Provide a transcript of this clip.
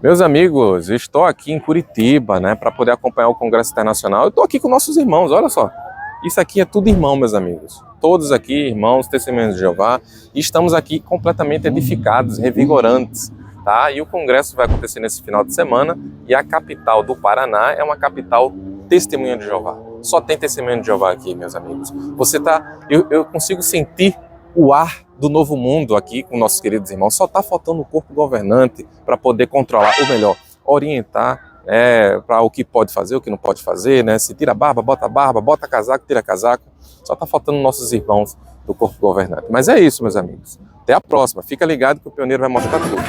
Meus amigos, eu estou aqui em Curitiba, né, para poder acompanhar o Congresso Internacional. Eu estou aqui com nossos irmãos, olha só. Isso aqui é tudo irmão, meus amigos. Todos aqui, irmãos, testemunhas de Jeová. E estamos aqui completamente edificados, revigorantes, tá? E o Congresso vai acontecer nesse final de semana. E a capital do Paraná é uma capital testemunha de Jeová. Só tem testemunha de Jeová aqui, meus amigos. Eu consigo sentir o ar do novo mundo aqui com nossos queridos irmãos. Só está faltando o corpo governante para poder controlar, ou melhor, orientar para o que pode fazer, o que não pode fazer, né? Se tira barba, bota casaco, tira casaco. Só está faltando nossos irmãos do corpo governante. Mas é isso, meus amigos. Até a próxima. Fica ligado que o Pioneiro vai mostrar tudo.